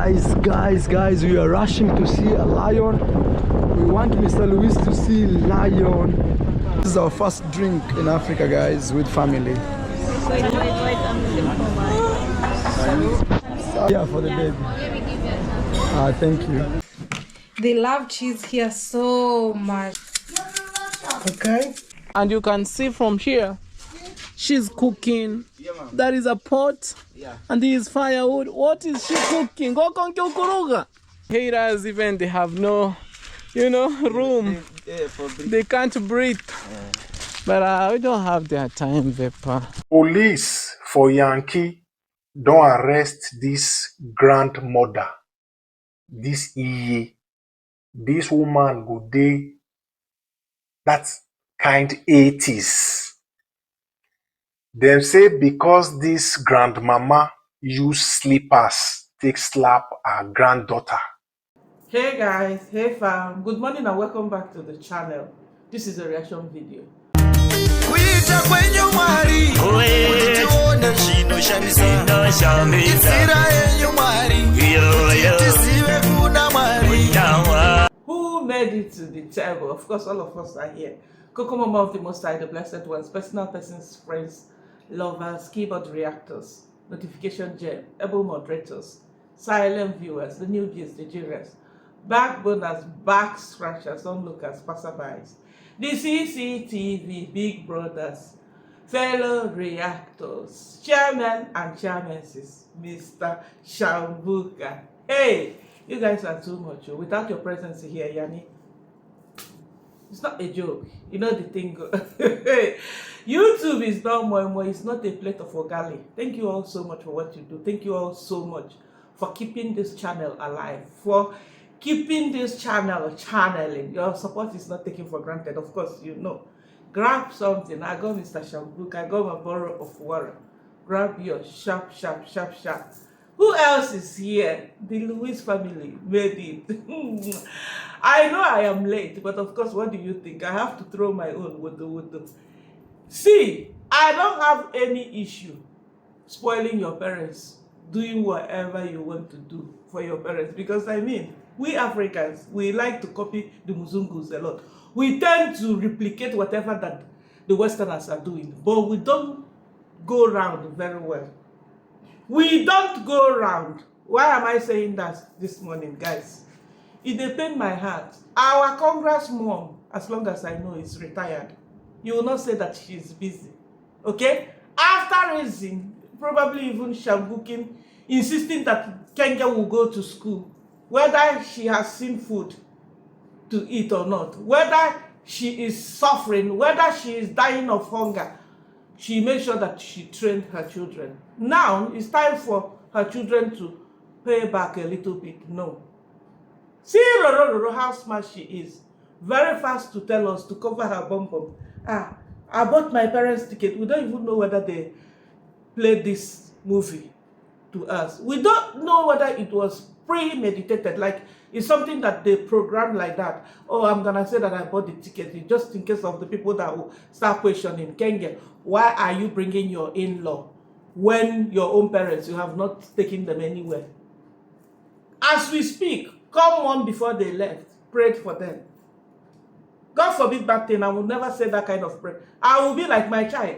Guys, we are rushing to see a lion. We want Mr. Louise to see lion. This is our first drink in Africa, guys, with family. Wait, I'm looking for mine. Yeah, for the baby. Thank you. They love cheese here so much. Okay. And you can see from here, she's cooking. That is a pot. And this is firewood. What is she cooking? Haters even, they have no, room. They can't breathe. But we don't have their time, Vepa. Police for Yankee don't arrest this grandmother, this Iye. This woman good day, that's kind 80s. Them say because this grandmama use slippers take slap her granddaughter. Hey guys, hey fam, good morning and welcome back to the channel. This is a reaction video. Who made it to the table? Of course, all of us are here. Cocomama of the Most High, the Blessed Ones, personal persons, friends, lovers, keyboard reactors, notification gem, able moderators, silent viewers, the newbies, the juniors, backboners, back scratchers, onlookers, passerbys, the CCTV, big brothers, fellow reactors, chairman and chairmanses, Mr. Shambuka. Hey, you guys are too much. Without your presence here, Yanni, it's not a joke. You know the thing. YouTube is not more. It's not a plate of ogali. Thank you all so much for what you do. Thank you all so much for keeping this channel alive, for keeping this channel channeling. Your support is not taken for granted. Of course, you know. Grab something. I got Mr. Shambook. I got my bottle of water. Grab your sharp. Who else is here? The Louise family made it. I know I am late, but of course, what do you think? I have to throw my own with the. See, I don't have any issue spoiling your parents, doing whatever you want to do for your parents. Because I mean, we Africans, we like to copy the Muzungus a lot. We tend to replicate whatever that the Westerners are doing, but we don't go around very well. We don't go around. Why am I saying that this morning, guys? It depends my heart. Our Congress mom, as long as I know, is retired. You will not say that she's busy. Okay? After raising, probably even Shambukin, insisting that Kenya will go to school, whether she has seen food to eat or not, whether she is suffering, whether she is dying of hunger, she made sure that she trained her children. Now, it's time for her children to pay back a little bit. No. See Roro, how smart she is. Very fast to tell us to cover her bum. I bought my parents' ticket. We don't even know whether they played this movie to us. We don't know whether it was premeditated, like it's something that they programmed like that. Oh, I'm gonna say that I bought the ticket just in case of the people that will start questioning. Kenya, why are you bringing your in-law when your own parents, you have not taken them anywhere? As we speak, come on before they left, prayed for them. God forbid that thing. I will never say that kind of prayer. I will be like my child.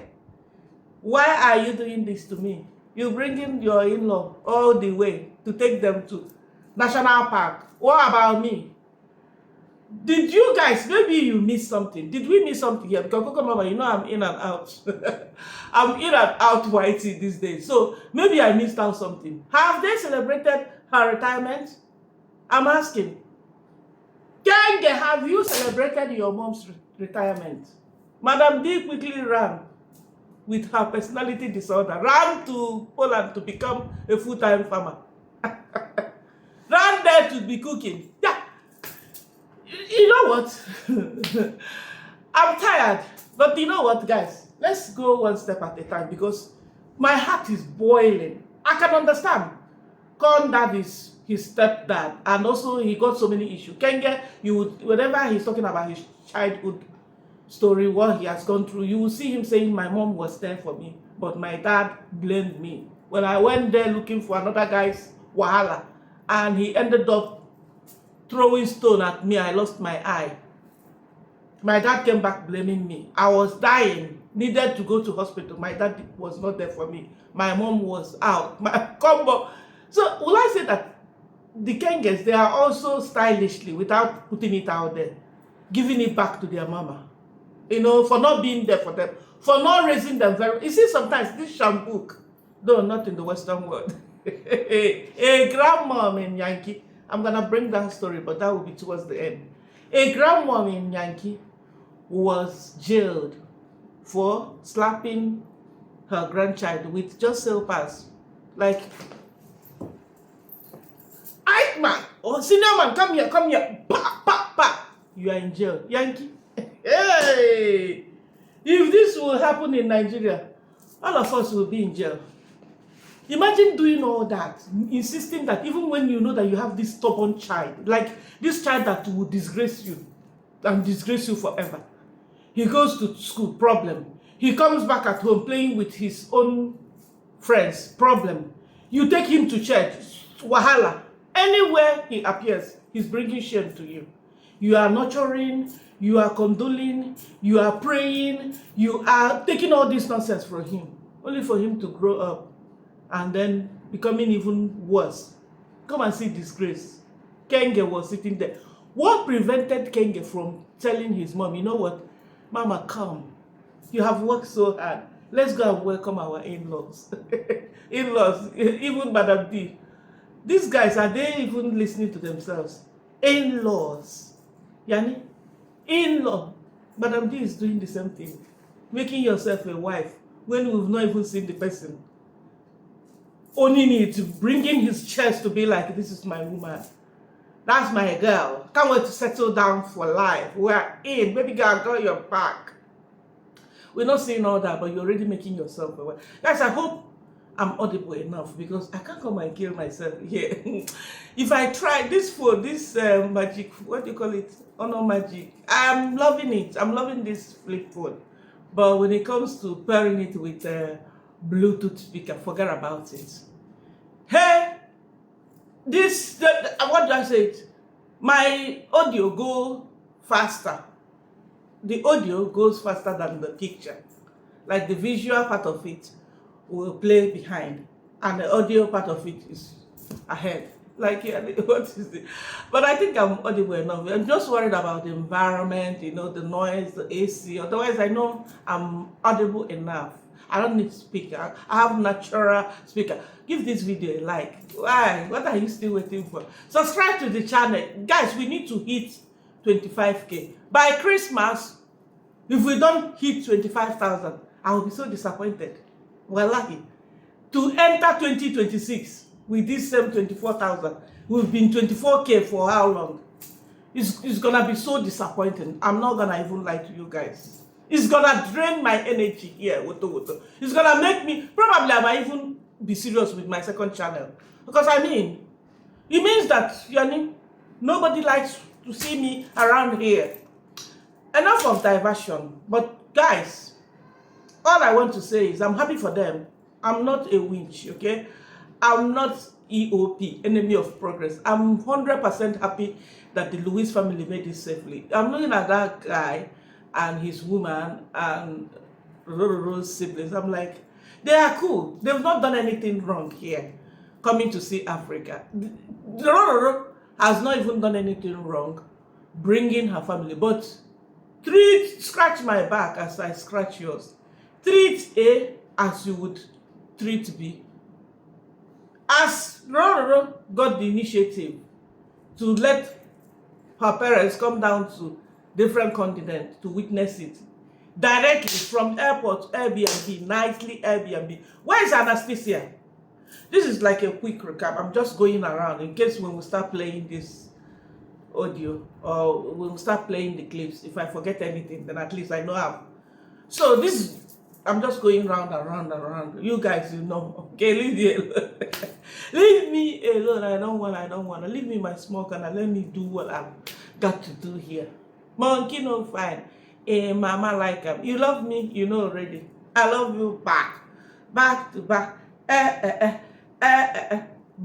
Why are you doing this to me? You bringing your in-law all the way to take them to National Park. What about me? Did you guys, maybe you missed something. Did we miss something here? Because Cocomama, you know I'm in and out. I'm in and out YT these days. So maybe I missed out something. Have they celebrated her retirement? I'm asking. Kenge, have you celebrated your mom's retirement? Madam D quickly ran with her personality disorder. Ran to Poland to become a full-time farmer. Ran there to be cooking. Yeah. You know what? I'm tired. But you know what, guys? Let's go one step at a time because my heart is boiling. I can understand. Dad is his stepdad, and also he got so many issues. Kenge, you would, whenever he's talking about his childhood story, what he has gone through, you will see him saying, my mom was there for me, but my dad blamed me. When I went there looking for another guy's wahala, and he ended up throwing stone at me. I lost my eye. My dad came back blaming me. I was dying, needed to go to hospital. My dad was not there for me. My mom was out. My combo. So will I say that the Kengas, they are also stylishly, without putting it out there, giving it back to their mama, you know, for not being there for them, for not raising them very. You see, sometimes this shampoo, though not in the Western world, a grandmom in Yankee. I'm gonna bring that story, but that will be towards the end. A grandmom in Yankee was jailed for slapping her grandchild with just silpers, like, "I man, oh senior man, come here, pa pa pa." You are in jail, Yankee. Hey, if this will happen in Nigeria, all of us will be in jail. Imagine doing all that, insisting that even when you know that you have this stubborn child, like this child that will disgrace you and disgrace you forever. He goes to school, problem. He comes back at home playing with his own friends, problem. You take him to church, wahala. Anywhere he appears, he's bringing shame to you. You are nurturing, you are condoling, you are praying, you are taking all this nonsense from him, only for him to grow up and then becoming even worse. Come and see disgrace. Kenge was sitting there. What prevented Kenge from telling his mom, you know what, Mama, come. You have worked so hard. Let's go and welcome our in-laws. In-laws, even Madam D. These guys, are they even listening to themselves? In-laws. Yani? In-law. Madam D is doing the same thing. Making yourself a wife when we've not even seen the person. Owning it, bringing his chest to be like, this is my woman. That's my girl. Can't wait to settle down for life. We're in. Baby girl, I got your back. We're not saying all that, but you're already making yourself a wife. Guys, I hope I'm audible enough because I can't come and kill myself here. If I try this phone, this magic, what do you call it? Honor magic. I'm loving it. I'm loving this flip phone. But when it comes to pairing it with Bluetooth speaker, forget about it. Hey, what do I say it? My audio go faster. The audio goes faster than the picture. Like the visual part of it will play behind and the audio part of it is ahead. Like, yeah, what is it? But I think I'm audible enough. I'm just worried about the environment, you know, the noise, the AC. Otherwise, I know I'm audible enough. I don't need speaker. I have natural speaker. Give this video a like. Why? What are you still waiting for? Subscribe to the channel. Guys, we need to hit 25K. By Christmas, if we don't hit 25,000, I will be so disappointed. Wallahi. To enter 2026 with this same 24,000, we've been 24K for how long? It's gonna be so disappointing. I'm not gonna even lie to you guys. It's gonna drain my energy here. It's gonna make me, probably I might even be serious with my second channel. Because I mean, it means that, yani, nobody likes to see me around here. Enough of diversion. But guys, all I want to say is I'm happy for them. I'm not a winch, okay? I'm not EOP, enemy of progress. I'm 100% happy that the Louise family made it safely. I'm looking at that guy and his woman and Roro's siblings. I'm like, they are cool. They've not done anything wrong here, coming to see Africa. Roro has not even done anything wrong, bringing her family. But scratch my back as I scratch yours. Treat A as you would treat B. As Roro got the initiative to let her parents come down to different continents to witness it, directly from airport, Airbnb, nightly Airbnb. Where is Anastasia? This is like a quick recap. I'm just going around in case when we start playing this audio or we'll start playing the clips. If I forget anything, then at least I know how. So this, I'm just going round and round and round. You guys, you know, okay, leave me alone. Leave me alone. I don't want to. Leave me my smoke and let me do what I've got to do here. Monkey no fine. Mama like him. You love me, you know already. I love you back. Back to back.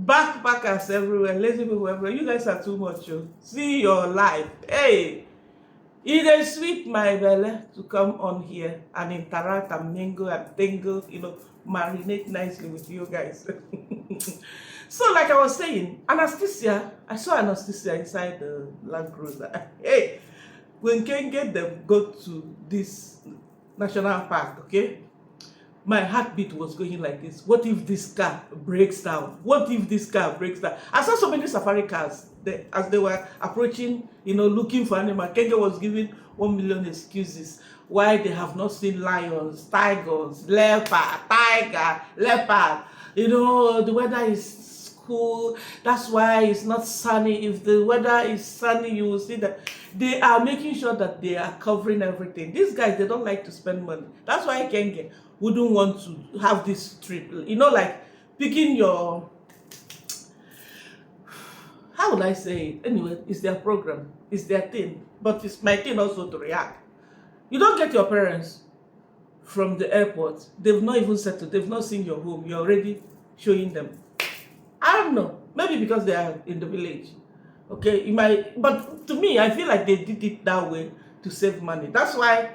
backpackers everywhere, lazy people everywhere. You guys are too much. Yo. See your life. Hey, it is sweet my belly to come on here and interact and mingle and tingle, marinate nicely with you guys. So, like I was saying, anesthesia, I saw anesthesia inside the Land Cruiser. Hey, when can get them go to this national park, okay? My heartbeat was going like this. What if this car breaks down? What if this car breaks down? I saw so many safari cars as they were approaching, looking for animals. Kenya was giving 1 million excuses why they have not seen lions, tigers, leopard, tiger, leopard. The weather is cool. That's why it's not sunny. If the weather is sunny, you will see that they are making sure that they are covering everything. These guys, they don't like to spend money. That's why Kenya wouldn't want to have this trip. Like picking your, how would I say it? Anyway, it's their program. It's their thing. But it's my thing also to react. You don't get your parents from the airport. They've not even settled. They've not seen your home. You're already showing them. I don't know. Maybe because they are in the village. Okay, but to me, I feel like they did it that way to save money. That's why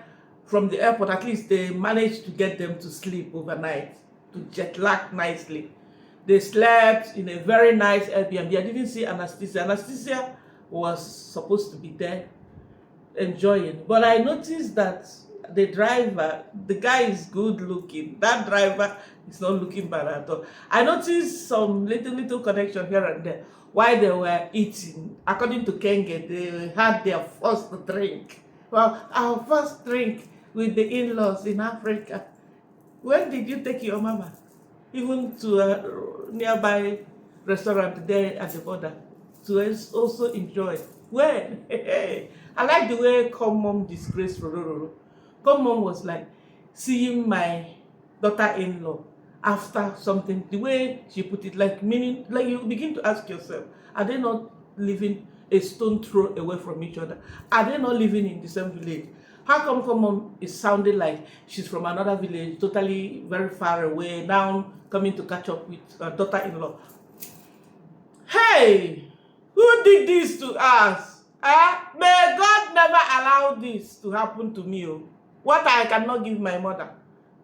from the airport, at least they managed to get them to sleep overnight, to jet lag nicely. They slept in a very nice Airbnb. I didn't see anesthesia. Anesthesia was supposed to be there enjoying. But I noticed that the driver, the guy is good looking. That driver is not looking bad at all. I noticed some little connection here and there. While they were eating, according to Kenge, they had their first drink. Well, our first drink with the in-laws in Africa. When did you take your mama? Even to a nearby restaurant there at the border to also enjoy. When? I like the way Cocomama disgraced Rororo. Cocomama was like seeing my daughter-in-law after something, the way she put it, like meaning, like you begin to ask yourself, are they not living a stone throw away from each other? Are they not living in the same village? How come Cocomama is sounding like she's from another village, totally very far away, now coming to catch up with her daughter-in-law? Hey, who did this to us? May God never allow this to happen to me. What I cannot give my mother,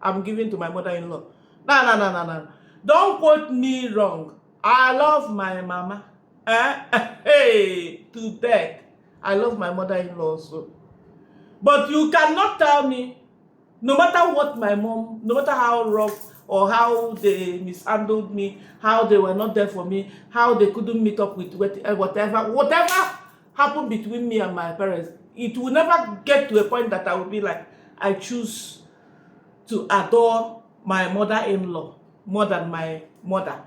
I'm giving to my mother-in-law. No. Don't quote me wrong. I love my mama. Hey, to death. I love my mother-in-law also. But you cannot tell me, no matter what my mom, no matter how rough or how they mishandled me, how they were not there for me, how they couldn't meet up with whatever happened between me and my parents, it will never get to a point that I will be like, I choose to adore my mother-in-law more than my mother.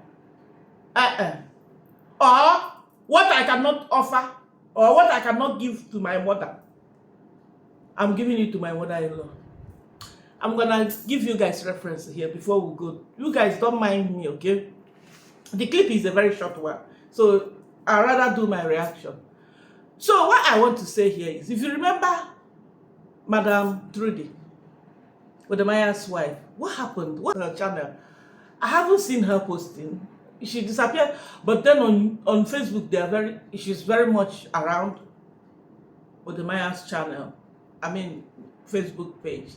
Or what I cannot offer, or what I cannot give to my mother, I'm giving it to my mother-in-law. I'm gonna give you guys reference here before we go. You guys don't mind me, okay? The clip is a very short one, so I'd rather do my reaction. So what I want to say here is, if you remember Madam Trudy, Wode Maya's wife, what happened? What her channel? I haven't seen her posting. She disappeared, but then on Facebook she's very much around Wode Maya's channel. I mean, Facebook page.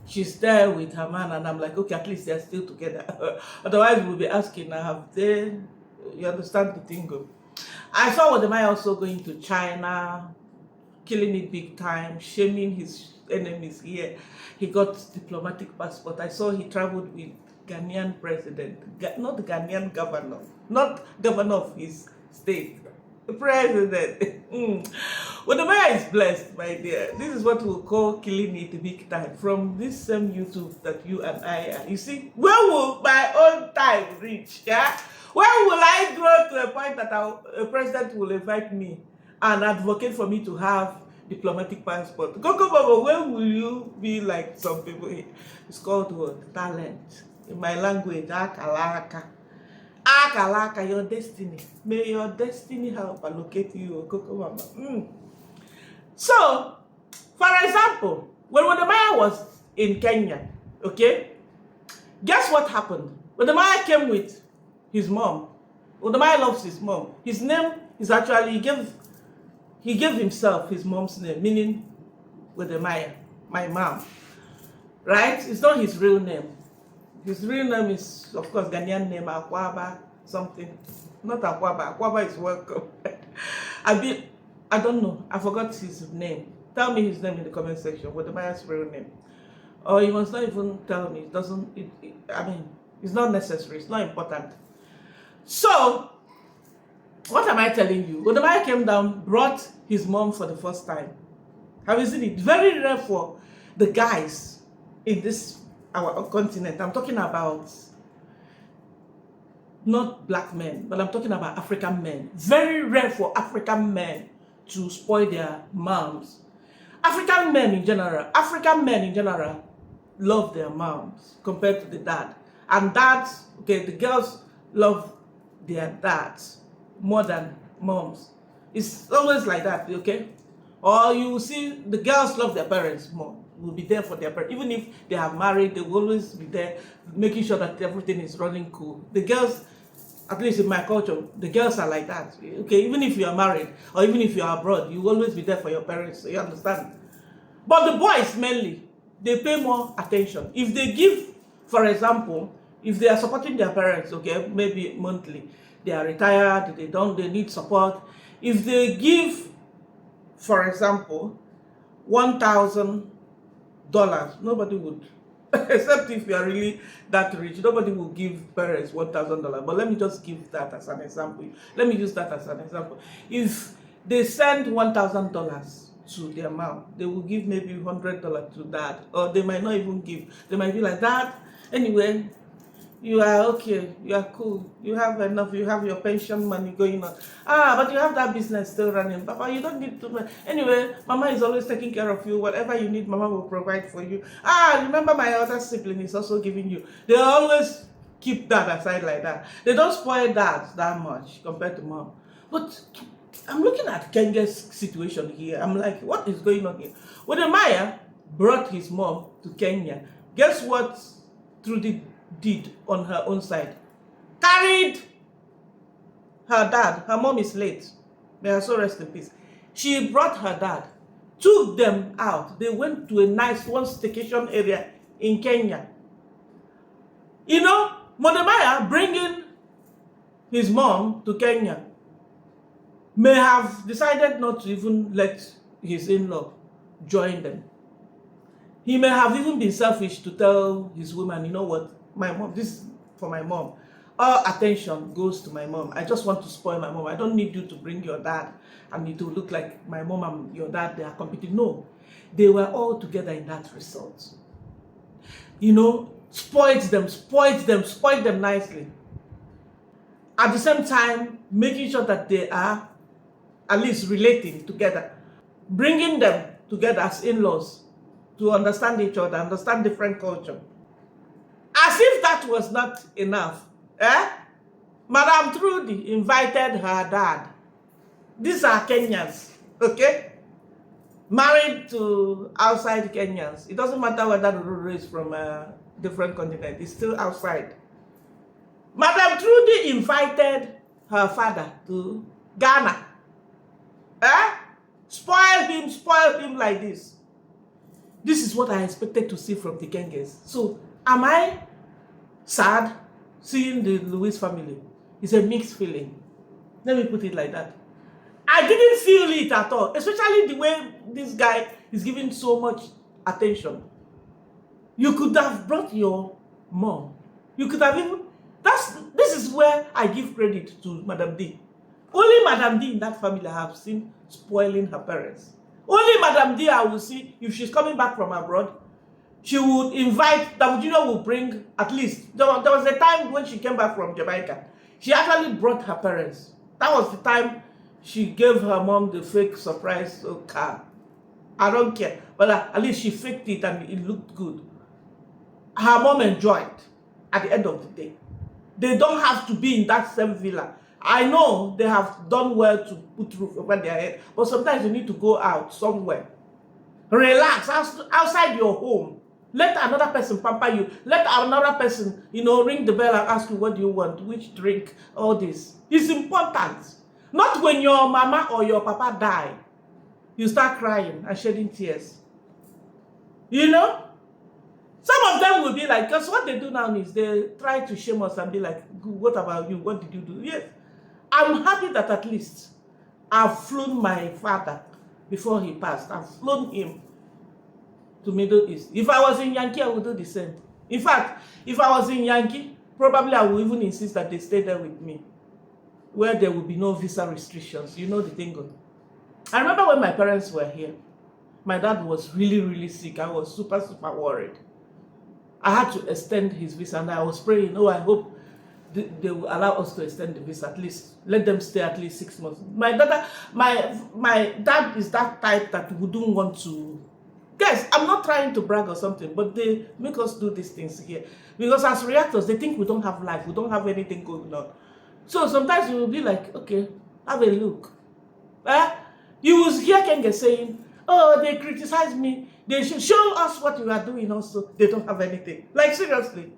She's there with her man, and I'm like, okay, at least they're still together. Otherwise, we'll be asking, have they, you understand the thing? I saw Wode Maya also going to China, killing it big time, shaming his enemies here. He got diplomatic passport. I saw he traveled with Ghanaian president, not the Ghanaian governor, not governor of his state, the president. Wode Maya is blessed, my dear. This is what we'll call killing it big time from this same YouTube that you and I are. You see, where will my own time reach? Yeah, where will I grow to a point that a president will invite me and advocate for me to have diplomatic passport? Cocomama, where will you be like some people here? It's called what? Talent. In my language, akalaka. Akalaka, your destiny. May your destiny help allocate you, Cocomama. So, for example, when Wode Maya was in Kenya, okay, guess what happened? Wode Maya came with his mom. Wode Maya loves his mom. His name is actually, he gave himself his mom's name, meaning Wode Maya, my mom. Right? It's not his real name. His real name is, of course, Ghanaian name, Akwaba, something. Not Akwaba. Akwaba is welcome. I don't know. I forgot his name. Tell me his name in the comment section. Wode Maya's real name. Or you must not even tell me. It doesn't. I mean, it's not necessary. It's not important. So, what am I telling you? Wode Maya came down, brought his mom for the first time. Have you seen it? Very rare for the guys in this our continent. I'm talking about not black men, but I'm talking about African men. Very rare for African men to spoil their moms. African men in general love their moms compared to the dad. And dads, okay, the girls love their dads more than moms. It's always like that, okay? Or you will see the girls love their parents more, will be there for their parents. Even if they have married, they will always be there making sure that everything is running cool. The girls, at least in my culture, the girls are like that. Okay, even if you are married or even if you are abroad, you will always be there for your parents, so you understand? But the boys mainly, they pay more attention. If they give, for example, if they are supporting their parents, okay, maybe monthly, they are retired, they need support. If they give, for example, $1,000, nobody would, except if you are really that rich, nobody will give parents $1,000. But let me just give that as an example. Let me use that as an example. If they send $1,000 to their mom, they will give maybe $100 to dad, or they might not even give. They might be like, Dad, anyway, you are okay, you are cool, you have enough, you have your pension money going on. But you have that business still running. Papa, you don't need to. Anyway, Mama is always taking care of you. Whatever you need, Mama will provide for you. Remember my other sibling is also giving you. They always keep that aside like that. They don't spoil dads that much compared to mom. But I'm looking at Kenya's situation here. I'm like, what is going on here? Wode Maya brought his mom to Kenya. Guess what Trudy did on her own side? Carried her dad. Her mom is late. May her soul rest in peace. She brought her dad, took them out. They went to a nice one staycation area in Kenya. You know, Wode Maya bringing his mom to Kenya may have decided not to even let his in-law join them. He may have even been selfish to tell his woman, you know what, my mom, this is for my mom. All attention goes to my mom. I just want to spoil my mom. I don't need you to bring your dad and you to look like my mom and your dad, they are competing. No, they were all together in that resort. You know, spoiled them nicely. At the same time, making sure that they are at least relating together, bringing them together as in-laws to understand each other, understand different culture. As if that was not enough, Madam Trudy invited her dad. These are Kenyans, okay? Married to outside Kenyans. It doesn't matter whether the ruler is from a different continent, it's still outside. Madam Trudy invited her father to Ghana. Spoil him like this. This is what I expected to see from the Kenyans. So, am I sad seeing the Louise family? It's a mixed feeling. Let me put it like that. I didn't feel it at all, especially the way this guy is giving so much attention. You could have brought your mom. You could have even... This is where I give credit to Madam D. Only Madam D in that family I have seen spoiling her parents. Only Madam D I will see, if she's coming back from abroad, she would invite, Davujino will bring, at least, there was a time when she came back from Jamaica, she actually brought her parents. That was the time she gave her mom the fake surprise car. I don't care, but at least she faked it and it looked good. Her mom enjoyed at the end of the day. They don't have to be in that same villa. I know they have done well to put roof over their head, but sometimes you need to go out somewhere. Relax outside your home. Let another person pamper you. Let another person, ring the bell and ask you, what do you want? Which drink? All this. It's important. Not when your mama or your papa die, you start crying and shedding tears. Some of them will be like, because what they do now is they try to shame us and be like, what about you? What did you do? Yes. I'm happy that at least I've flown my father before he passed. I've flown him to Middle East. If I was in Yankee, I would do the same. In fact, if I was in Yankee, probably I would even insist that they stay there with me, where there will be no visa restrictions. You know the thing. I remember when my parents were here, my dad was really, really sick. I was super, super worried. I had to extend his visa, and I was praying, I hope they will allow us to extend the visa, at least let them stay at least 6 months. My dad is that type that wouldn't want to. Guys, I'm not trying to brag or something, but they make us do these things here. Because as reactors, they think we don't have life, we don't have anything going on. So sometimes you will be like, okay, have a look. You will hear Kenge saying, oh, they criticize me. They should show us what you are doing also. They don't have anything. Like, seriously.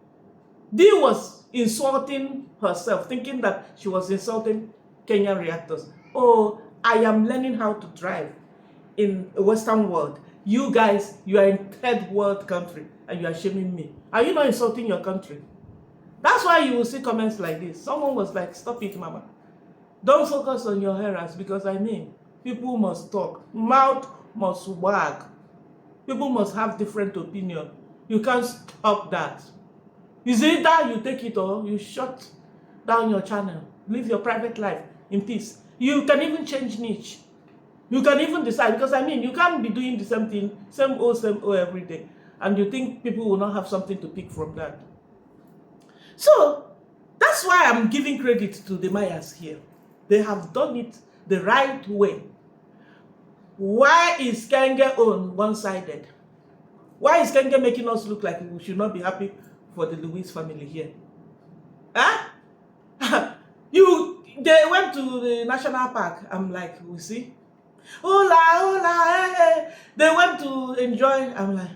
Dee was insulting herself, thinking that she was insulting Kenyan reactors. Oh, I am learning how to drive in the Western world. You guys, you are in third world country and you are shaming me. Are you not insulting your country? That's why you will see comments like this. Someone was like, stop it, mama. Don't focus on your errors, because people must talk. Mouth must wag. People must have different opinion. You can't stop that. Is it that you take it or you shut down your channel? Live your private life in peace. You can even change niche. You can even decide, because you can't be doing the same thing, same old every day. And you think people will not have something to pick from that. So, that's why I'm giving credit to the Mayas here. They have done it the right way. Why is Kenge own one-sided? Why is Kenge making us look like we should not be happy for the Louise family here? They went to the national park. I'm like, we see? Hola, hola, hey. They went to enjoy. I'm like,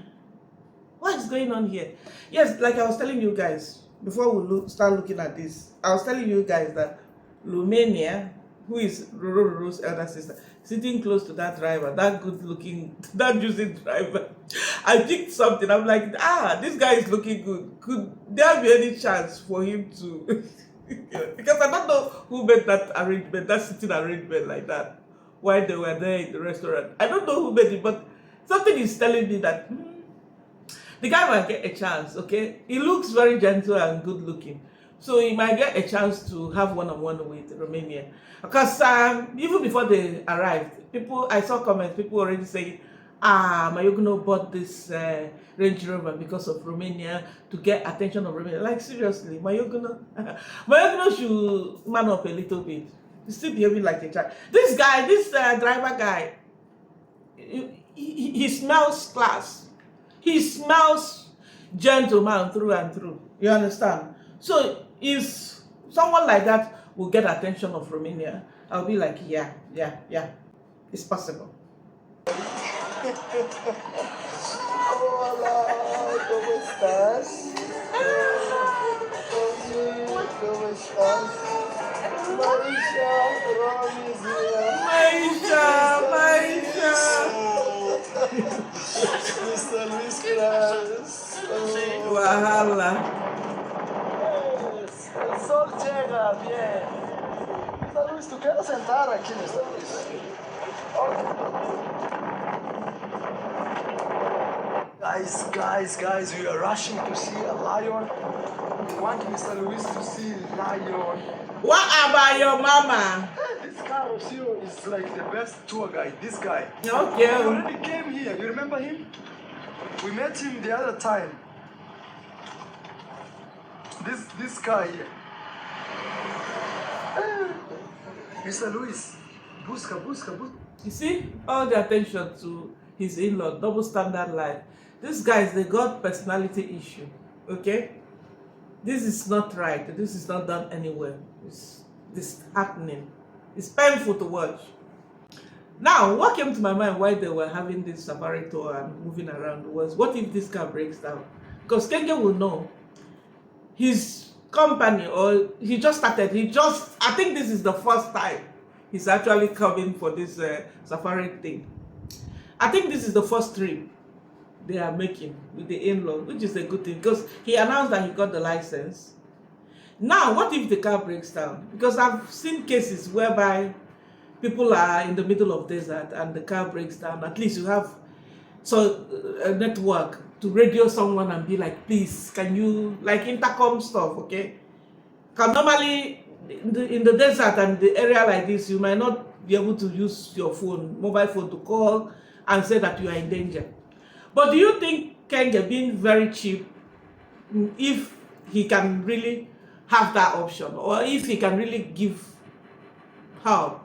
what is going on here? Yes, like I was telling you guys, before we start looking at this, I was telling you guys that Lumania, who is Ruru's elder sister, sitting close to that driver, that good-looking, that juicy driver. I picked something. I'm like, this guy is looking good. Could there be any chance for him to? Because I don't know who made that arrangement, that sitting arrangement like that, while they were there in the restaurant. I don't know who made it, but something is telling me that the guy might get a chance. Okay, he looks very gentle and good-looking. So he might get a chance to have one-on-one with Romania. Because even before they arrived, I saw comments, people already saying, Mayogno bought this Range Rover because of Romania, to get attention of Romania. Like, seriously, Mayogno should man up a little bit. He's still behaving like a child. This guy, this driver guy, he smells class. He smells gentleman through and through. You understand? So if someone like that will get attention of Romania, I'll be like, yeah, it's possible. Hola, ¿cómo estás? ¿Cómo estás? Maisha, Romy is here. Maisha. Mr. Luis Class. Wahala. El sol llega bien. Mr. Luis, ¿tú quieres sentar aquí, Mr. Luis? Guys, we are rushing to see a lion. We want Mr. Luis to see lion. What about your mama? This Carlos here is like the best tour guide. This guy. Okay. He already came here. You remember him? We met him the other time. This guy here. Mr. Luis, busca. You see, all the attention to his in-law, double standard life. These guys, they got personality issue, okay? This is not right. This is not done anywhere. It's disheartening. It's painful to watch. Now, what came to my mind while they were having this safari tour and moving around was, what if this car breaks down? Because Kenge will know his company, or he just started, I think this is the first time he's actually coming for this safari thing. I think this is the first trip they are making with the in-law, which is a good thing because he announced that he got the license. Now, what if the car breaks down? Because I've seen cases whereby people are in the middle of desert and the car breaks down. At least you have a network to radio someone and be like, please, can you, like intercom stuff, okay? Because normally in the desert and the area like this, you might not be able to use your phone, mobile phone, to call and say that you are in danger. But do you think Kenge, being very cheap, if he can really have that option, or if he can really give help,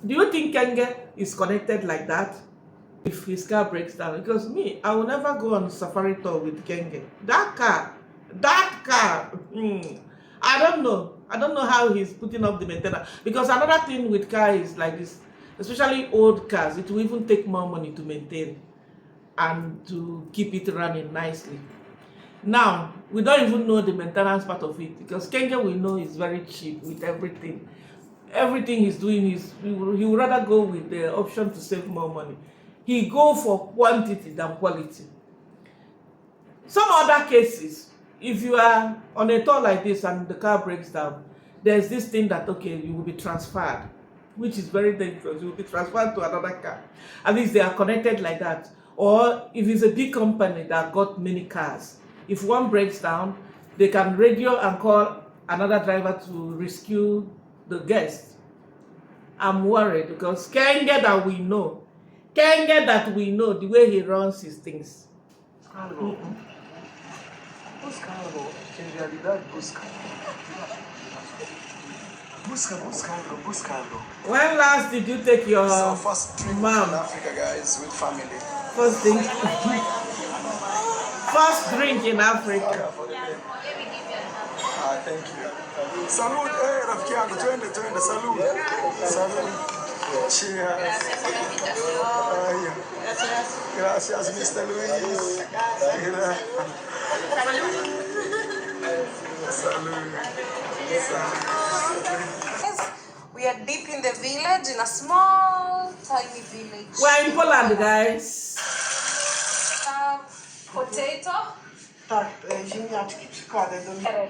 do you think Kenge is connected like that if his car breaks down? Because me, I will never go on safari tour with Kenge. That car, I don't know how he's putting up the maintenance. Because another thing with car is like this, especially old cars, it will even take more money to maintain and to keep it running nicely. Now, we don't even know the maintenance part of it, because Kenge, we know, is very cheap with everything. Everything he's doing is, he would rather go with the option to save more money. He go for quantity than quality. Some other cases, if you are on a tour like this and the car breaks down, there's this thing that, okay, you will be transferred, which is very dangerous. You will be transferred to another car. At least they are connected like that. Or if it's a big company that got many cars, if one breaks down, they can radio and call another driver to rescue the guest. I'm worried because Kenge that we know, the way he runs his things. When last did you take your first trip mom? in Africa, guys, with family. First drink. First drink in Africa. Thank you. Salud, rafiki yangu, twende, salud. Salud. Cheers. Gracias, Mr. Louise. Salud. We are deep in the village, in a small, tiny village. We're in Poland, guys. Potato. Tak, ziemniaczki przykładę do mnie.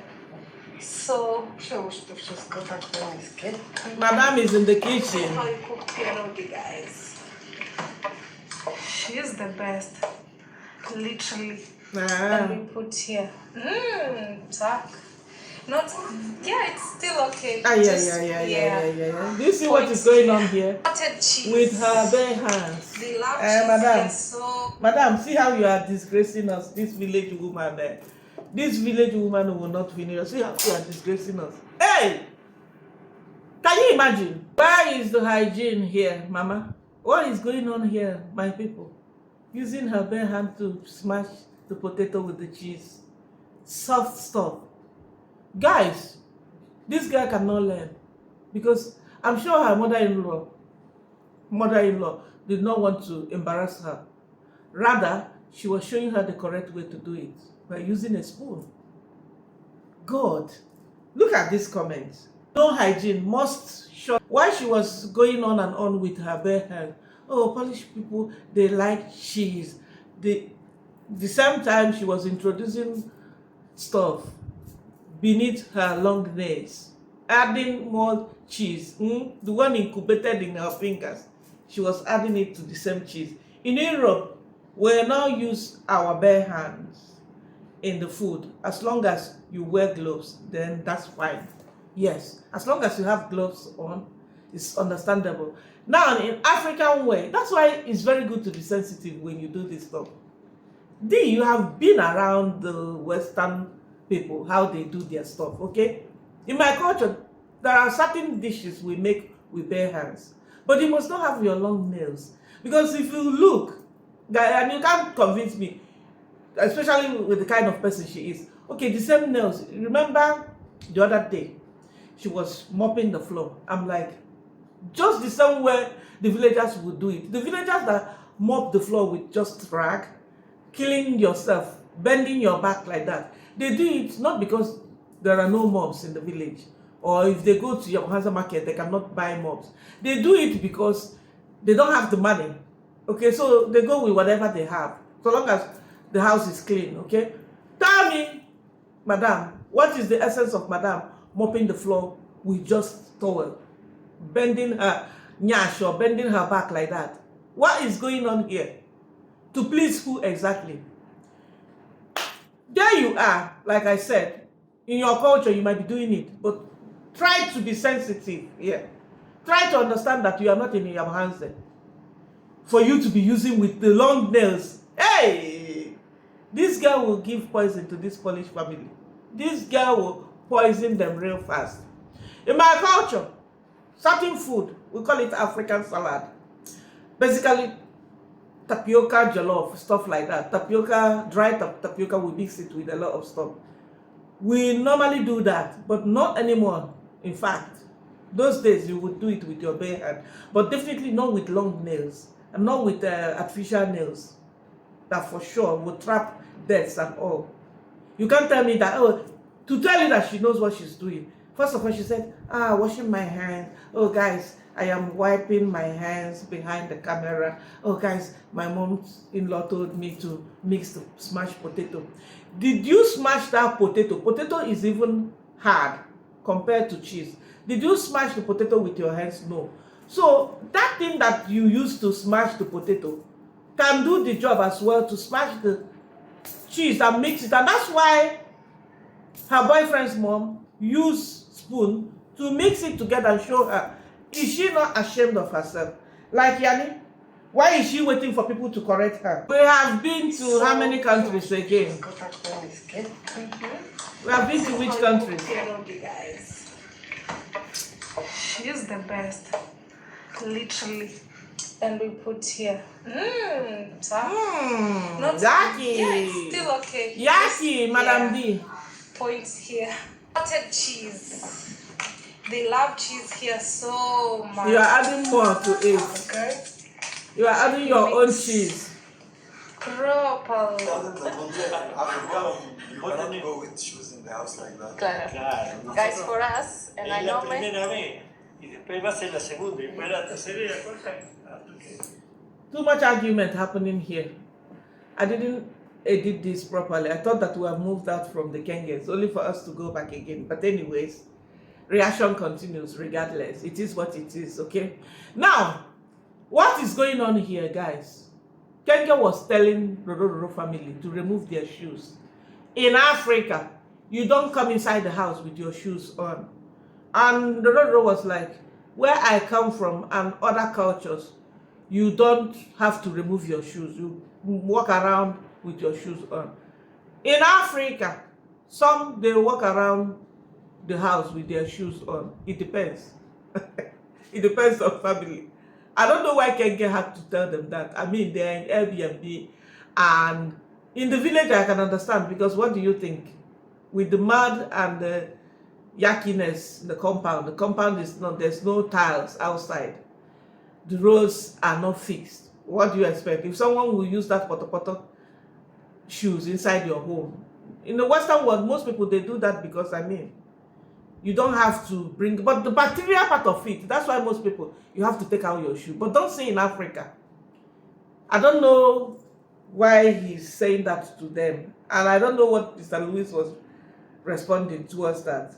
So, Przełóż to wszystko tak na niskie. Madam is in the kitchen. how you cook pierogi, guys. She is the best. Literally. And we put here. Tak. Not, yeah, it's still okay. Yeah. Do you see what is going on here? Potted cheese. With her bare hands. They love cheese Madam. here, so Madam, see how you are disgracing us, this village woman there. This village woman will not finish us. See how you are disgracing us. Hey! Can you imagine? Where is the hygiene here, Mama? What is going on here, my people? Using her bare hand to smash the potato with the cheese. Soft stuff. Guys, this girl cannot learn. Because I'm sure her mother-in-law did not want to embarrass her. Rather, she was showing her the correct way to do it by using a spoon. God, look at these comments. No hygiene, must show. While she was going on and on with her bare hand, oh, Polish people, they like cheese. The same time she was introducing stuff beneath her long nails, adding more cheese, the one incubated in her fingers. She was adding it to the same cheese. In Europe, we now use our bare hands in the food. As long as you wear gloves, then that's fine. Yes, as long as you have gloves on, it's understandable. Now, in African way, that's why it's very good to be sensitive when you do this stuff. Dee, you have been around the Western people, how they do their stuff, okay? In my culture, there are certain dishes we make with bare hands, but you must not have your long nails. Because if you look, and you can't convince me, especially with the kind of person she is. Okay, the same nails. Remember the other day, she was mopping the floor. I'm like, Just the same way the villagers would do it. The villagers that mop the floor with just rag, killing yourself, bending your back like that, they do it not because there are no mops in the village, or if they go to Nyabohanse market, they cannot buy mops. They do it because they don't have the money. Okay, so they go with whatever they have, so long as the house is clean. Okay, tell me, madam, what is the essence of madam mopping the floor with just towel, bending her nyash or bending her back like that? What is going on here? To please who exactly? There you are, like I said, in your culture you might be doing it, but try to be sensitive here. Try to understand that you are not in Nyabohanse for you to be using with the long nails. Hey, this girl will give poison to this Polish family. This girl will poison them real fast. In my culture, certain food, we call it African salad. Basically, tapioca jollof, stuff like that. Tapioca, dry tapioca, we mix it with a lot of stuff. We normally do that, but not anymore. In fact, those days you would do it with your bare hand, but definitely not with long nails and not with artificial nails that for sure will trap deaths and all. You can't tell me that, oh, to tell you that she knows what she's doing. First of all, she said, washing my hands. Oh, guys, I am wiping my hands behind the camera. Oh, guys, my mom-in-law told me to mix the smashed potato. Did you smash that potato? Potato is even hard compared to cheese. Did you smash the potato with your hands? No. So that thing that you use to smash the potato can do the job as well to smash the cheese and mix it. And that's why her boyfriend's mom used spoon to mix it together and show her. Is she not ashamed of herself? Like Yanni, why is she waiting for people to correct her? We have been to how many countries again? We have been to which countries? Guys. She's the best, literally. And we put here. Not Yaki. Yeah, it's still okay. Yaki, Madam D. Points here. Potted cheese. They love cheese here so much. You are adding more to it. Okay. You are adding your own cheese. Properly. You cannot go with shoes in the house like that. Claro. Guys, for us, and I know my... Too much argument happening here. I didn't edit this properly. I thought that we have moved out from the Kenyans, only for us to go back again. But anyways, reaction continues regardless. It is what it is, okay? Now, what is going on here, guys? Kenya was telling Roro family to remove their shoes. In Africa, you don't come inside the house with your shoes on. And Roro was like, where I come from and other cultures, you don't have to remove your shoes. You walk around with your shoes on. In Africa, some they walk around the house with their shoes on. It depends. It depends on family. I don't know why Kenya had to tell them that. I mean, they're in Airbnb, and in the village I can understand, because what do you think? With the mud and the yuckiness, the compound is not, there's no tiles outside. The roads are not fixed. What do you expect? If someone will use that poto shoes inside your home, in the Western world, most people, they do that because, I mean, you don't have to bring, but the bacteria part of it, that's why most people, you have to take out your shoe. But don't say in Africa. I don't know why he's saying that to them. And I don't know what Mr. Louise was responding towards that.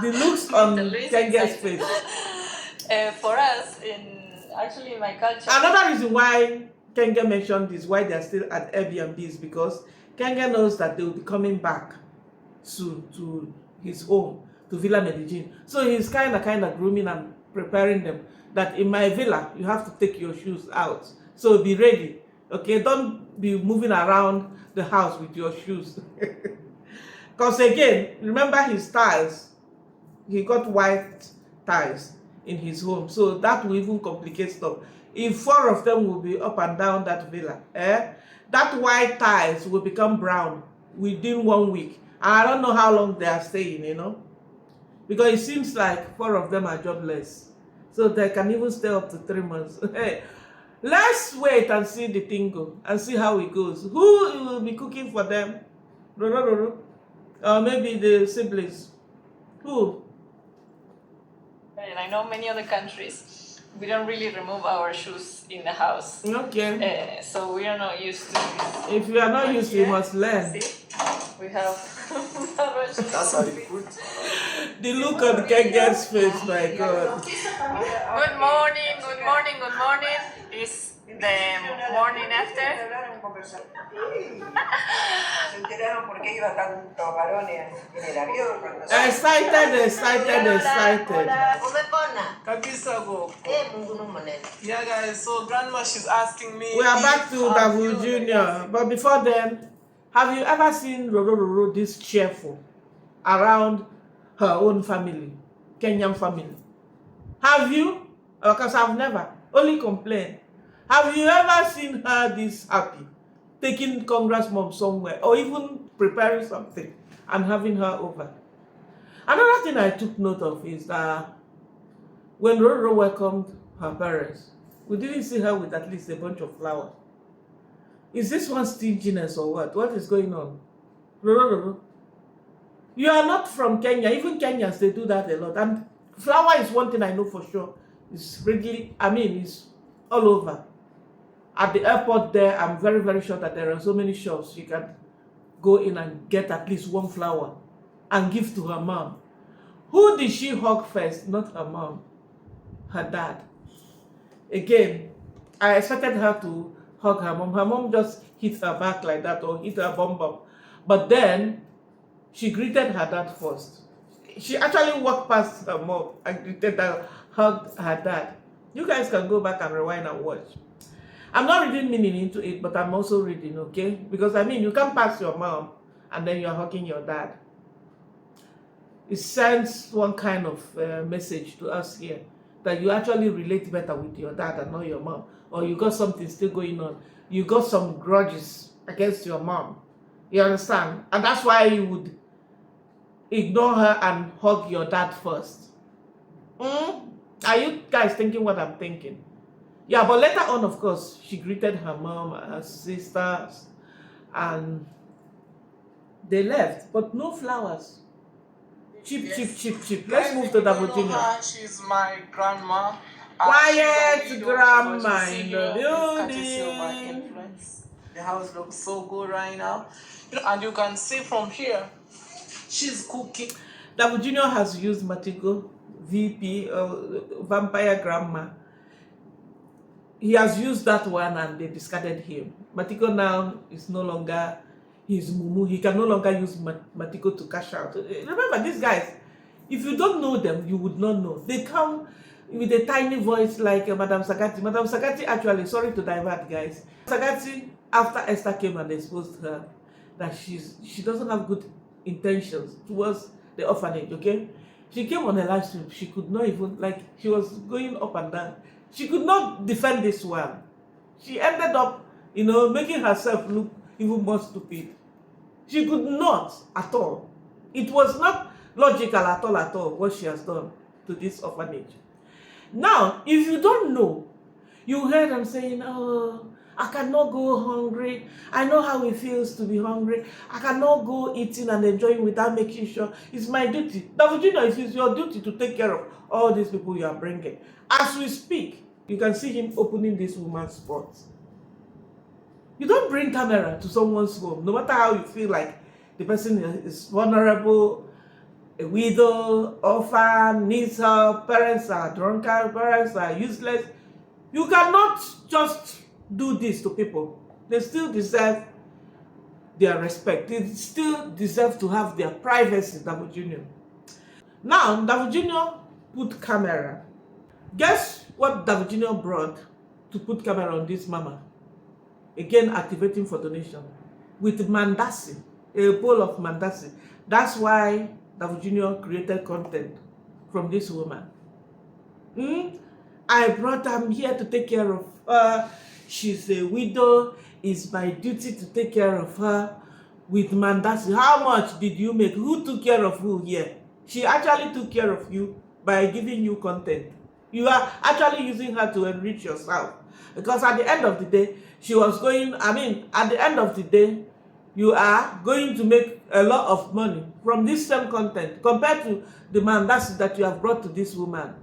The looks on Kenya's face. For us, actually in my culture... Another reason why Kenya mentioned this, why they're still at Airbnb, is because Kenya knows that they will be coming back soon to his home, to Villa Medellin. So he's kind of grooming and preparing them that in my villa, you have to take your shoes out. So be ready, okay? Don't be moving around the house with your shoes. Because again, remember his tiles. He got white tiles in his home. So that will even complicate stuff. If 4 of them will be up and down that villa, that white tiles will become brown within 1 week. And I don't know how long they are staying, you know? Because it seems like 4 of them are jobless. So they can even stay up to 3 months. Hey, let's wait and see the thing go and see how it goes. Who will be cooking for them? Or maybe the siblings. Who? And I know many other countries, we don't really remove our shoes in the house. Okay. So we are not used to this. If you are not used, you must learn. See? We have That's how you put. The look on Kenya's face, my God. Good morning, good morning, good morning. It's the morning after. Se enteraron por qué iba tantos varones en el avión cuando Excited. Yeah, guys, so grandma, she's asking me. We are back to Davu Jr. But before then, have you ever seen Roro this cheerful around her own family, Kenyan family? Have you? Because I've never. Only complain. Have you ever seen her this happy? Taking Congress mom somewhere or even preparing something and having her over. Another thing I took note of is that when Roro welcomed her parents, we didn't see her with at least a bunch of flowers. Is this one stinginess or what? What is going on? Roro, you are not from Kenya. Even Kenyans, they do that a lot. And flower is one thing I know for sure. It's really, it's all over. At the airport there, I'm very, very sure that there are so many shops you can go in and get at least one flower and give to her mom. Who did she hug first? Not her mom, her dad. Again, I expected her to hug her mom. Her mom just hit her back like that or hit her bum bum. But then, she greeted her dad first. She actually walked past her mom and greeted her, hugged her dad. You guys can go back and rewind and watch. I'm not reading meaning into it, but I'm also reading, okay? Because you can't pass your mom and then you're hugging your dad. It sends one kind of message to us here that you actually relate better with your dad and not your mom. Or you got something still going on. You got some grudges against your mom. You understand? And that's why you would ignore her and hug your dad first. Are you guys thinking what I'm thinking? Yeah, but later on, of course, she greeted her mom, her sisters, and they left, but no flowers. Cheap. Let's move to Davu Jr. She's my grandma. Quiet grandma in the building. The house looks so good right now. And you can see from here, she's cooking. Davu Jr. has used Matigo, VP, Vampire Grandma. He has used that one and they discarded him. Matiko now is no longer his mumu. He can no longer use Matiko to cash out. Remember, these guys, if you don't know them, you would not know. They come with a tiny voice like Madam Sagati. Madam Sagati actually, sorry to divert, guys. Sagati, after Esther came and exposed her, that she doesn't have good intentions towards the orphanage, okay? She came on a live stream. She could not even, she was going up and down. She could not defend this one. She ended up, making herself look even more stupid. She could not at all. It was not logical at all what she has done to this orphanage. Now, if you don't know, you heard them saying, oh, I cannot go hungry. I know how it feels to be hungry. I cannot go eating and enjoying without making sure it's my duty. Davu Jr., it is your duty to take care of all these people you are bringing. As we speak, you can see him opening this woman's spot. You don't bring camera to someone's home, no matter how you feel like the person is vulnerable, a widow, orphan, needs help, parents are drunkard, parents are useless. You cannot just do this to people. They still deserve their respect. They still deserve to have their privacy, Davu Jr. Now, Davu Jr. put camera. Guess what Davu Jr. brought to put camera on this mama? Again, activating for donation with mandasi, a bowl of mandasi. That's why Davu Jr. created content from this woman. I brought her here to take care of her. She's a widow. It's my duty to take care of her with mandasi. How much did you make? Who took care of who here? She actually took care of you by giving you content. You are actually using her to enrich yourself. Because at the end of the day, she was going, at the end of the day, you are going to make a lot of money from this same content compared to the man that you have brought to this woman.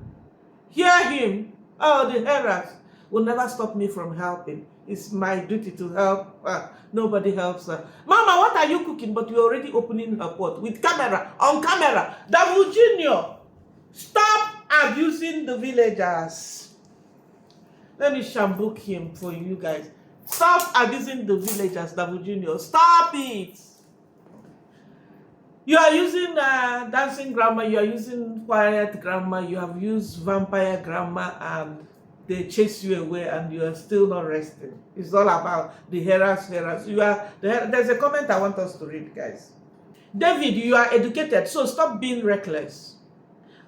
Hear him. Oh, the harass will never stop me from helping. It's my duty to help her. Nobody helps her. Mama, what are you cooking? But you're already opening her pot with camera, on camera. Davu Jr., stop abusing the villagers. Let me shambook him for you guys. Stop abusing the villagers, Davu Jr. Stop it. You are using dancing grammar, you are using quiet grammar, you have used vampire grammar, and they chase you away and you are still not resting. It's all about the harass. There's a comment I want us to read, guys. David, you are educated, so stop being reckless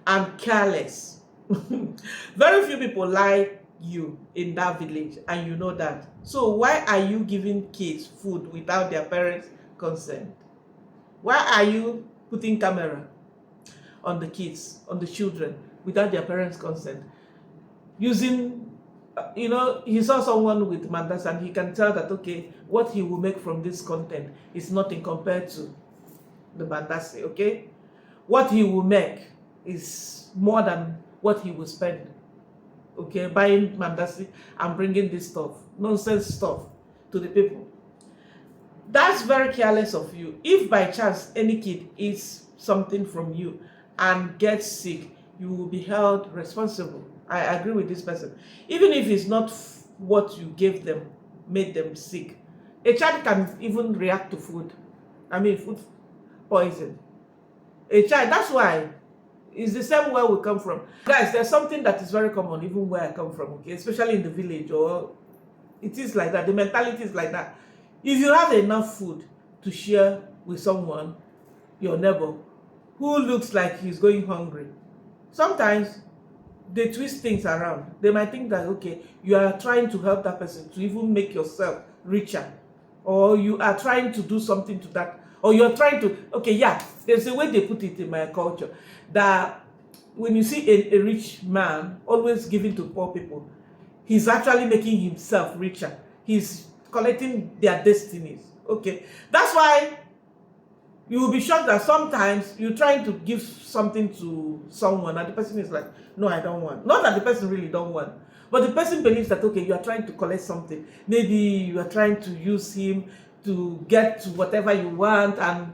and careless. Very few people like you in that village, and you know that. So why are you giving kids food without their parents' consent? Why are you putting camera on the kids, on the children, without their parents' consent? Using, he saw someone with mandas and he can tell that, okay, what he will make from this content is nothing compared to the mandasi, okay? What he will make is more than what he will spend, okay, buying mandasi and bringing this stuff, nonsense stuff, to the people. That's very careless of you. If by chance any kid eats something from you and gets sick, you will be held responsible. I agree with this person. Even if it's not what you gave them made them sick. A child can even react to food. Food poison. A child, that's why it's the same where we come from. Guys, there's something that is very common even where I come from, okay? Especially in the village, or it is like that. The mentality is like that. If you have enough food to share with someone, your neighbor, who looks like he's going hungry, sometimes they twist things around. They might think that, okay, you are trying to help that person to even make yourself richer, or you are trying to do something to that, or you're trying to, okay, yeah, there's a way they put it in my culture, that when you see a rich man always giving to poor people, he's actually making himself richer. He's collecting their destinies. Okay, that's why you will be shocked that sometimes you're trying to give something to someone and the person is like, no, I don't want. Not that the person really don't want, but the person believes that, okay, you are trying to collect something. Maybe you are trying to use him to get to whatever you want, and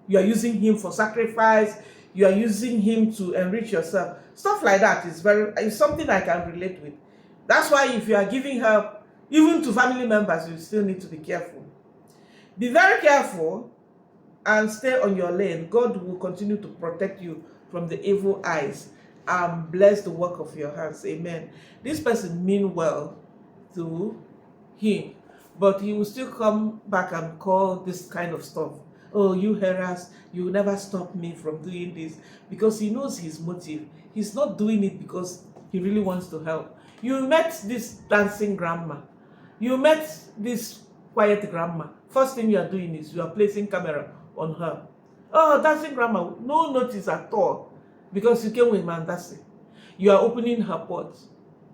you are using him for sacrifice. You are using him to enrich yourself. Stuff like that is something I can relate with. That's why if you are giving help, even to family members, you still need to be careful. Be very careful and stay on your lane. God will continue to protect you from the evil eyes and bless the work of your hands. Amen. This person mean well to him, but he will still come back and call this kind of stuff. Oh, you harass, you will never stop me from doing this, because he knows his motive. He's not doing it because he really wants to help. You met this dancing grandma. You met this quiet grandma. First thing you are doing is you are placing camera on her. Oh, dancing grandma, no notice at all, because you came with mandasi. You are opening her pot.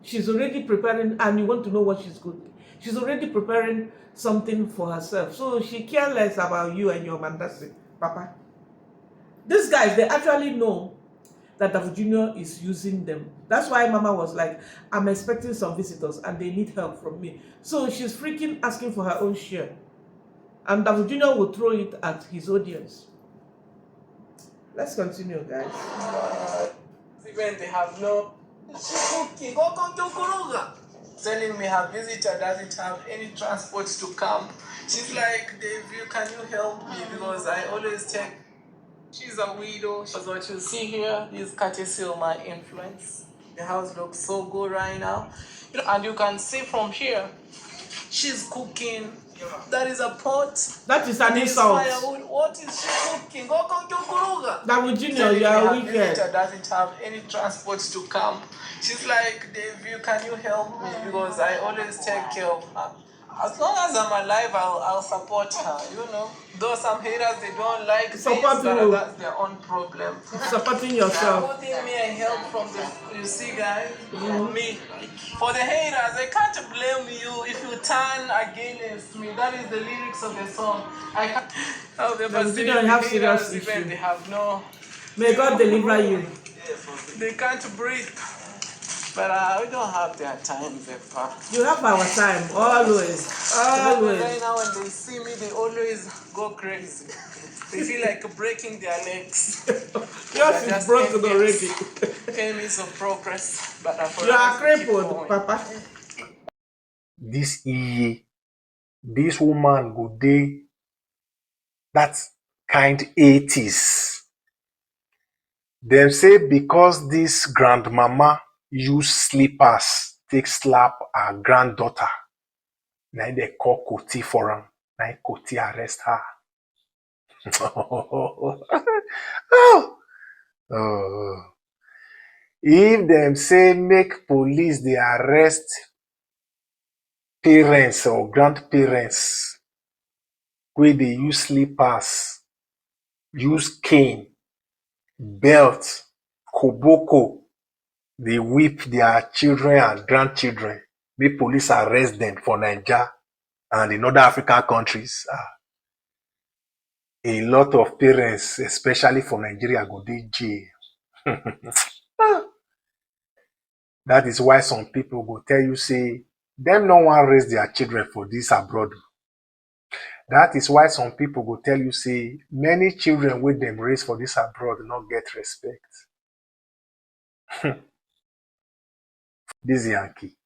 She's already preparing, and you want to know what she's cooking. She's already preparing something for herself. So she cares less about you and your mandasi, Papa. These guys, they actually know that Davu Jr. is using them. That's why Mama was like, I'm expecting some visitors and they need help from me. So she's freaking asking for her own share. And Davu Jr. will throw it at his audience. Let's continue, guys. Even they have no telling me her visitor doesn't have any transport to come. She's like, Dave, can you help me? Because I always take. She's a widow. So what you see here is courtesy of my influence. The house looks so good right now. And you can see from here, she's cooking. That is a pot. That is an insult. Firewood. What is she cooking? Davu Jr., you are wicked. Visitor doesn't have any transport to come. She's like, Dave, can you help me? Because I always take care of her. As long as I'm alive, I'll support her, you know. Though some haters, they don't like this, Support but who? that's their own problem. Supporting yourself. Supporting me and help from the, you see guys, me. For the haters, they can't blame you if you turn against me. That is the lyrics of the song. I can't help them, but We don't have serious haters, even issue. they have no... May God deliver you. They can't breathe. But we don't have their time, Pepper. You have our time, always. Always. Right now, when they see me, they always go crazy. They feel like breaking their legs. Yours is broken already. Enemies of progress. But You are crippled, Papa. This iye, this woman go dey that kind 80s. Them say because this grandmama use slippers take slap her granddaughter, now they call Koti for am. Now Koti arrest her. Oh. If them say make police they arrest parents or grandparents where they use slippers, use cane, belt, koboko, they whip their children and grandchildren. Make police arrest them for Nigeria and in other African countries. A lot of parents, especially for Nigeria, go dey jail. That is why some people go tell you, say, them no one raise their children for this abroad. That is why some people go tell you, say, many children with them raised for this abroad not get respect. This Yankee.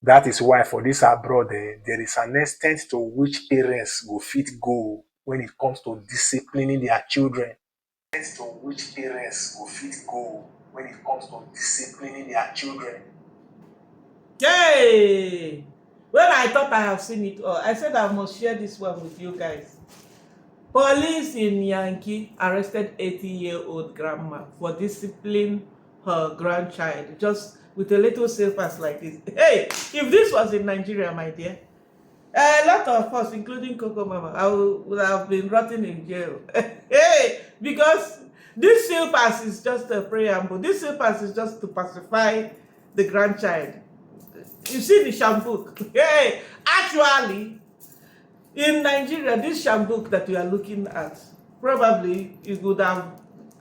That is why for this abroad, there is an extent to which parents go fit go when it comes to disciplining their children. To which parents go fit go when it comes to disciplining their children. Yay! When I thought I have seen it all, I said I must share this one with you guys. Police in Yankee arrested 80-year-old grandma for disciplining her grandchild, just with a little slippers like this. Hey, if this was in Nigeria, my dear, a lot of us, including Cocomama, would have been rotting in jail. Hey, because this slippers is just a preamble. This slippers is just to pacify the grandchild. You see the shampoo. Hey, actually, in Nigeria, this shampoo that you are looking at, probably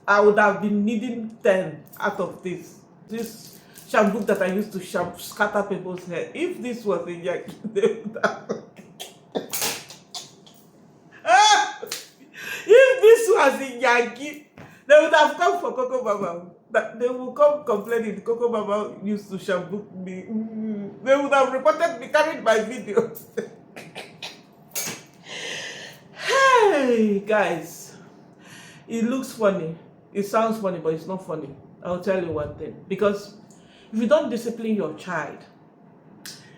I would have been needing 10 out of this. This shampoo that I used to scatter people's hair. If this was in Yankee, they would have... If this was in Yankee, they would have come for Cocomama. They will come complaining Cocomama used to shampoo me. They would have reported me, carried my video. Hey, guys. It looks funny. It sounds funny, but it's not funny. I'll tell you one thing. Because if you don't discipline your child,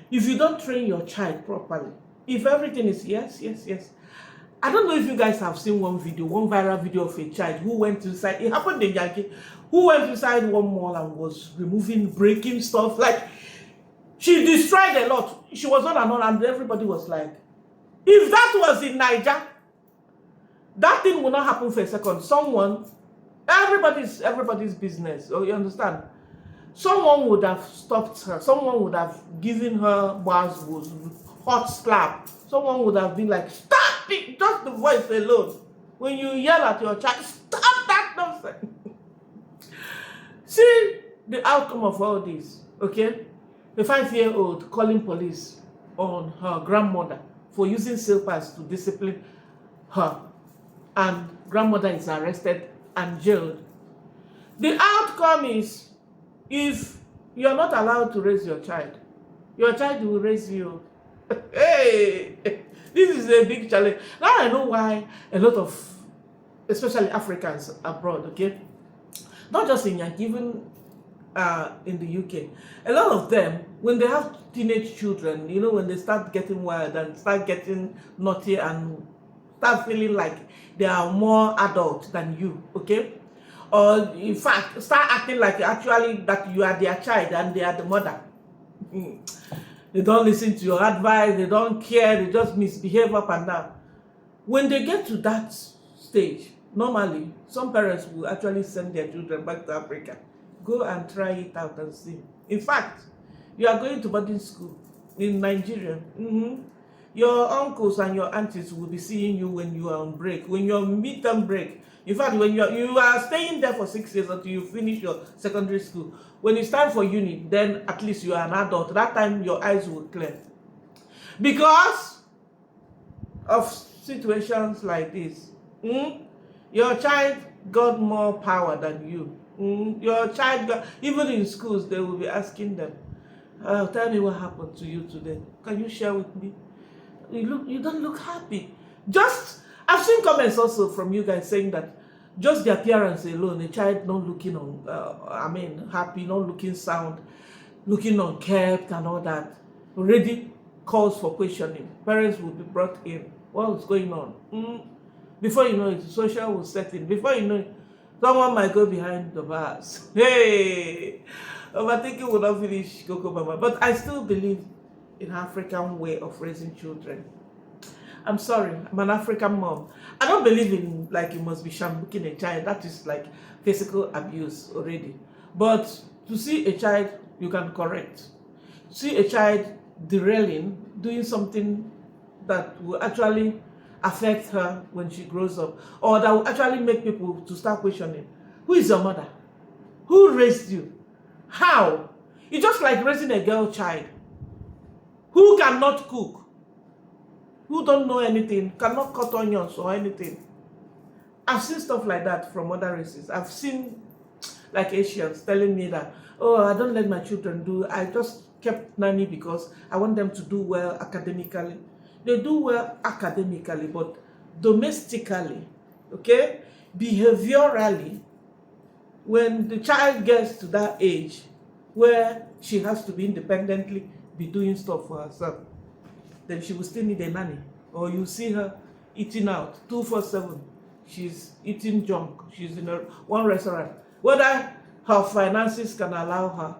if you don't train your child properly, if everything is yes, I don't know if you guys have seen one viral video of a child who went inside, it happened in Yankee, who went inside one mall and was breaking stuff. Like, she destroyed a lot. She was on and on, and everybody was like, if that was in Niger, that thing will not happen for a second. Everybody's business. Oh, you understand? Someone would have stopped her. Someone would have given her hot slap. Someone would have been like, stop it! Just the voice alone. When you yell at your child, stop that nonsense. See the outcome of all this, okay? A 5-year-old calling police on her grandmother for using slippers to discipline her. And grandmother is arrested and jailed. The outcome is, if you're not allowed to raise your child will raise you. Hey, this is a big challenge. Now I know why a lot of, especially Africans abroad, okay, not just in Yankee, even in the UK, a lot of them, when they have teenage children, you know, when they start getting wild and start getting naughty and start feeling like they are more adult than you, okay, or in fact start acting like actually that you are their child and they are the mother. They don't listen to your advice. They don't care. They just misbehave up and down. When they get to that stage, normally, some parents will actually send their children back to Africa. Go and try it out and see. In fact, you are going to boarding school in Nigeria. Your uncles and your aunties will be seeing you when you are on break, when you're on midterm break. In fact, when you are staying there for 6 years until you finish your secondary school. When it's time for uni, then at least you are an adult. That time your eyes will clear. Because of situations like this, your child got more power than you. Your child got, even in schools, they will be asking them, tell me what happened to you today. Can you share with me? You don't look happy. Just, I've seen comments also from you guys saying that just the appearance alone, a child not looking happy, not looking sound, looking unkept and all that, already calls for questioning. Parents will be brought in. What is going on? Before you know it, social will set in. Before you know it, someone might go behind the bars. Hey! Overthinking will not finish Cocomama. But I still believe in African way of raising children. I'm sorry, I'm an African mom. I don't believe in like you must be shambuking a child. That is like physical abuse already. But to see a child you can correct. See a child derailing, doing something that will actually affect her when she grows up, or that will actually make people to start questioning, who is your mother? Who raised you? How? It's just like raising a girl child who cannot cook, who don't know anything, cannot cut onions or anything. I've seen stuff like that from other races. I've seen like Asians telling me that, oh, I don't let my children do, I just kept nanny because I want them to do well academically. They do well academically, but domestically, okay, behaviorally, when the child gets to that age where she has to be independently be doing stuff for herself, then she will still need a nanny. Or you see her eating out 24/7. She's eating junk. She's in one restaurant. Whether her finances can allow her,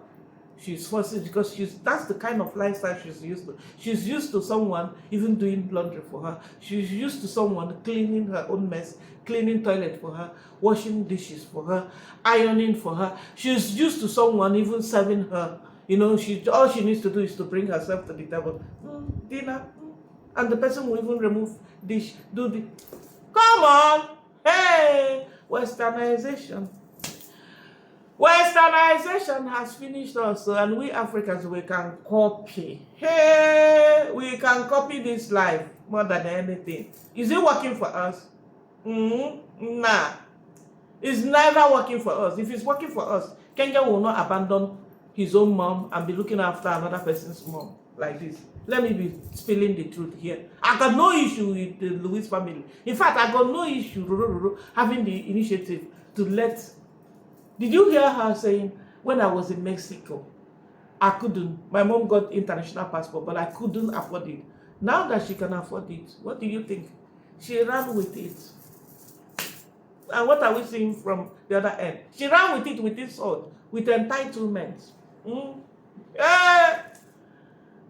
she's forced because that's the kind of lifestyle she's used to. She's used to someone even doing laundry for her. She's used to someone cleaning her own mess, cleaning toilet for her, washing dishes for her, ironing for her. She's used to someone even serving her. You know, all she needs to do is to bring herself to the table. Dinner. And the person will even remove dish, do the... Come on! Hey! Westernization. Westernization has finished us, and we Africans, we can copy. Hey! We can copy this life more than anything. Is it working for us? Nah. It's never working for us. If it's working for us, Kenya will not abandon his own mom and be looking after another person's mom like this. Let me be spilling the truth here. I got no issue with the Louise family. In fact, I got no issue having the initiative to let... Did you hear her saying, when I was in Mexico, I couldn't, my mom got international passport, but I couldn't afford it. Now that she can afford it, what do you think? She ran with it. And what are we seeing from the other end? She ran with it with this sword, with entitlement.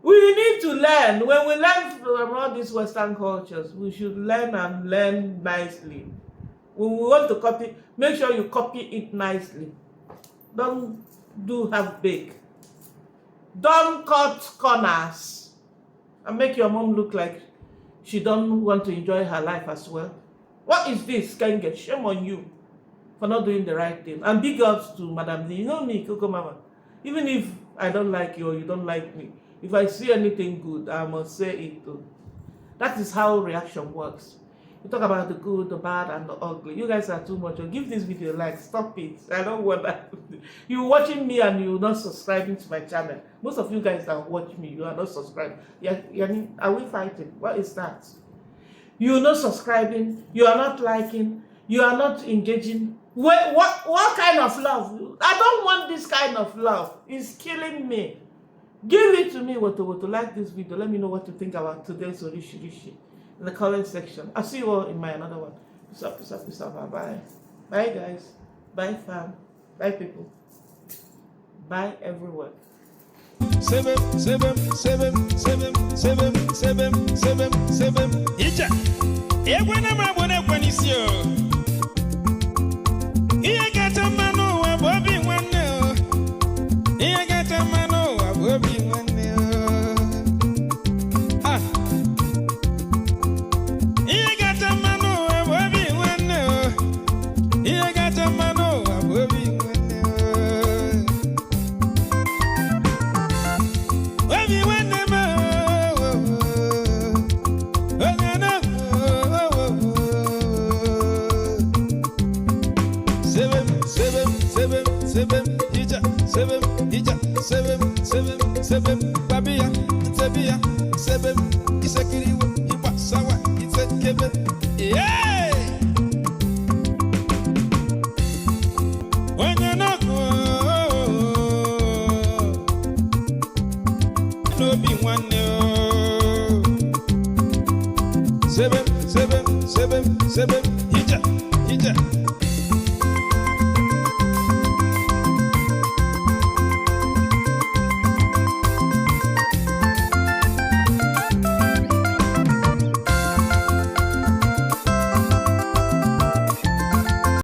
We need to learn. When we learn from all these Western cultures, we should learn and learn nicely. When we want to copy, make sure you copy it nicely. Don't do half-baked. Don't cut corners and make your mom look like she don't want to enjoy her life as well. What is this? Can get shame on you for not doing the right thing. And big ups to Madam Dee. You know me, Cocomama. Even if I don't like you or you don't like me, if I see anything good, I must say it too. That is how reaction works. You talk about the good, the bad, and the ugly. You guys are too much. Give this video a like. Stop it. I don't want that. You're watching me and you're not subscribing to my channel. Most of you guys that watch me, you are not subscribed. Are we fighting? What is that? You're not subscribing. You are not liking. You are not engaging. What kind of love? I don't want this kind of love. It's killing me. Give it to me, to like this video. Let me know what you think about today's Rishi in the comment section. I'll see you all in my another one. Peace out, peace out, peace out. Bye. Bye, guys. Bye, fam. Bye, people. Bye, everyone. Ija, egwana mabona kwanisio. Iya gata mano wa bobi wane o. Iya gata mano wa bobi wane o. Ah. Iya gata mano wa bobi wane o. Iya gata mano wa bobi wane o. Bobi wane ma. Seven, Babia, Tabia, seven, Isakiri, Ipasawa, it's a Kevin. Yeah! When you're not no be one. Seven,